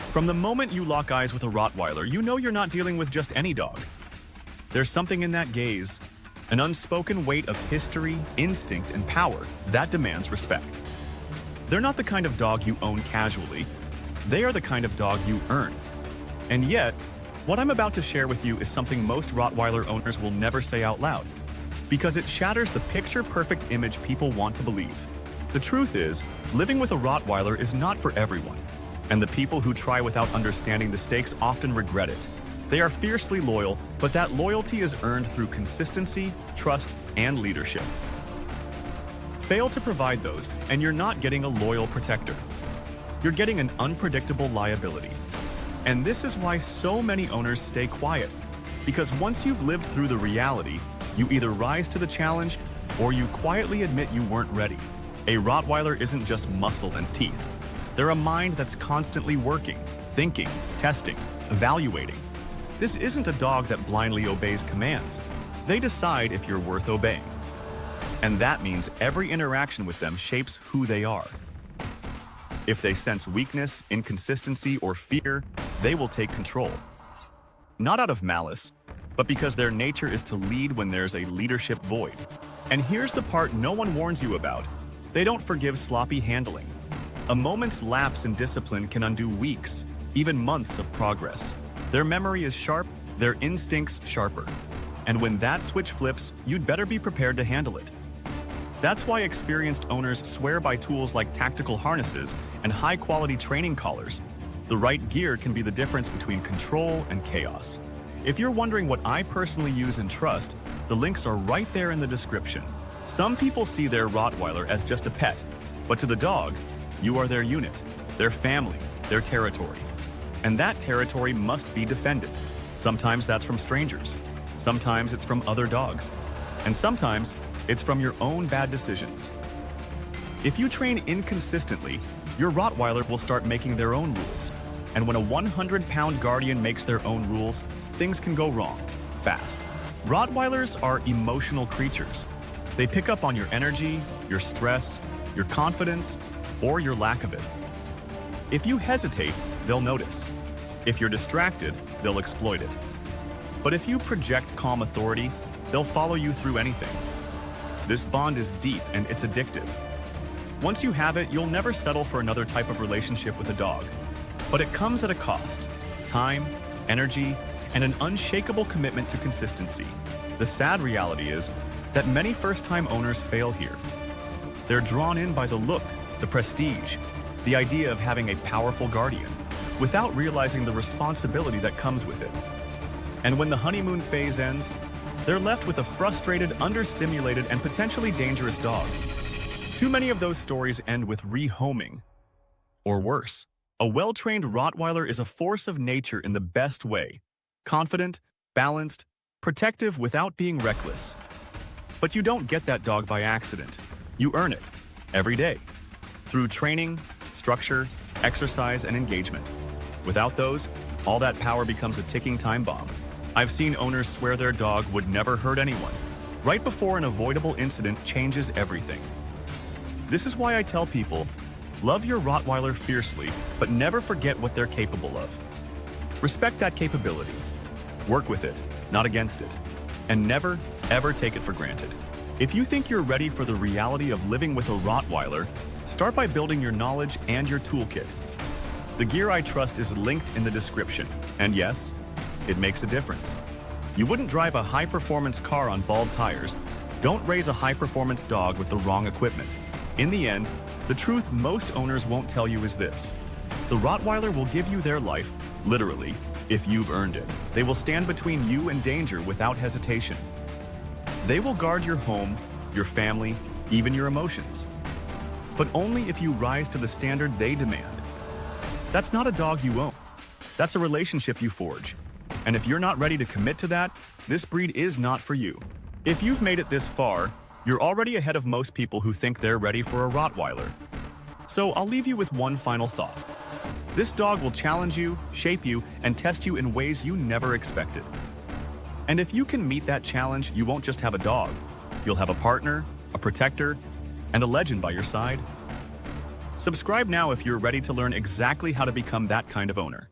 From the moment you lock eyes with a Rottweiler, you know you're not dealing with just any dog. There's something in that gaze, an unspoken weight of history, instinct, and power that demands respect. They're not the kind of dog you own casually. They are the kind of dog you earn. And yet, what I'm about to share with you is something most Rottweiler owners will never say out loud, because it shatters the picture-perfect image people want to believe. The truth is, living with a Rottweiler is not for everyone, and the people who try without understanding the stakes often regret it. They are fiercely loyal, but that loyalty is earned through consistency, trust, and leadership. Fail to provide those, and you're not getting a loyal protector. You're getting an unpredictable liability. And this is why so many owners stay quiet, because once you've lived through the reality, you either rise to the challenge or you quietly admit you weren't ready. A Rottweiler isn't just muscle and teeth. They're a mind that's constantly working, thinking, testing, evaluating. This isn't a dog that blindly obeys commands. They decide if you're worth obeying. And that means every interaction with them shapes who they are. If they sense weakness, inconsistency, or fear, they will take control. Not out of malice, but because their nature is to lead when there's a leadership void. And here's the part no one warns you about. They don't forgive sloppy handling. A moment's lapse in discipline can undo weeks, even months of progress. Their memory is sharp, their instincts sharper. And when that switch flips, you'd better be prepared to handle it. That's why experienced owners swear by tools like tactical harnesses and high-quality training collars. The right gear can be the difference between control and chaos. If you're wondering what I personally use and trust, the links are right there in the description. Some people see their Rottweiler as just a pet, but to the dog, you are their unit, their family, their territory. And that territory must be defended. Sometimes that's from strangers. Sometimes it's from other dogs. And sometimes it's from your own bad decisions. If you train inconsistently, your Rottweiler will start making their own rules. And when a 100-pound guardian makes their own rules, things can go wrong, fast. Rottweilers are emotional creatures. They pick up on your energy, your stress, your confidence, or your lack of it. If you hesitate, they'll notice. If you're distracted, they'll exploit it. But if you project calm authority, they'll follow you through anything. This bond is deep and it's addictive. Once you have it, you'll never settle for another type of relationship with a dog. But it comes at a cost: time, energy, and an unshakable commitment to consistency. The sad reality is that many first-time owners fail here. They're drawn in by the look, the prestige, the idea of having a powerful guardian, without realizing the responsibility that comes with it. And when the honeymoon phase ends, they're left with a frustrated, understimulated, and potentially dangerous dog. Too many of those stories end with rehoming, or worse. A well-trained Rottweiler is a force of nature in the best way: confident, balanced, protective without being reckless. But you don't get that dog by accident. You earn it, every day, through training, structure, exercise, and engagement. Without those, all that power becomes a ticking time bomb. I've seen owners swear their dog would never hurt anyone, right before an avoidable incident changes everything. This is why I tell people, love your Rottweiler fiercely, but never forget what they're capable of. Respect that capability. Work with it, not against it. And never, ever take it for granted. If you think you're ready for the reality of living with a Rottweiler, start by building your knowledge and your toolkit. The gear I trust is linked in the description. And yes, it makes a difference. You wouldn't drive a high-performance car on bald tires. Don't raise a high-performance dog with the wrong equipment. In the end, the truth most owners won't tell you is this: the Rottweiler will give you their life, literally, if you've earned it. They will stand between you and danger without hesitation. They will guard your home, your family, even your emotions. But only if you rise to the standard they demand. That's not a dog you own. That's a relationship you forge. And if you're not ready to commit to that, this breed is not for you. If you've made it this far, you're already ahead of most people who think they're ready for a Rottweiler. So I'll leave you with one final thought. This dog will challenge you, shape you, and test you in ways you never expected. And if you can meet that challenge, you won't just have a dog. You'll have a partner, a protector, and a legend by your side. Subscribe now if you're ready to learn exactly how to become that kind of owner.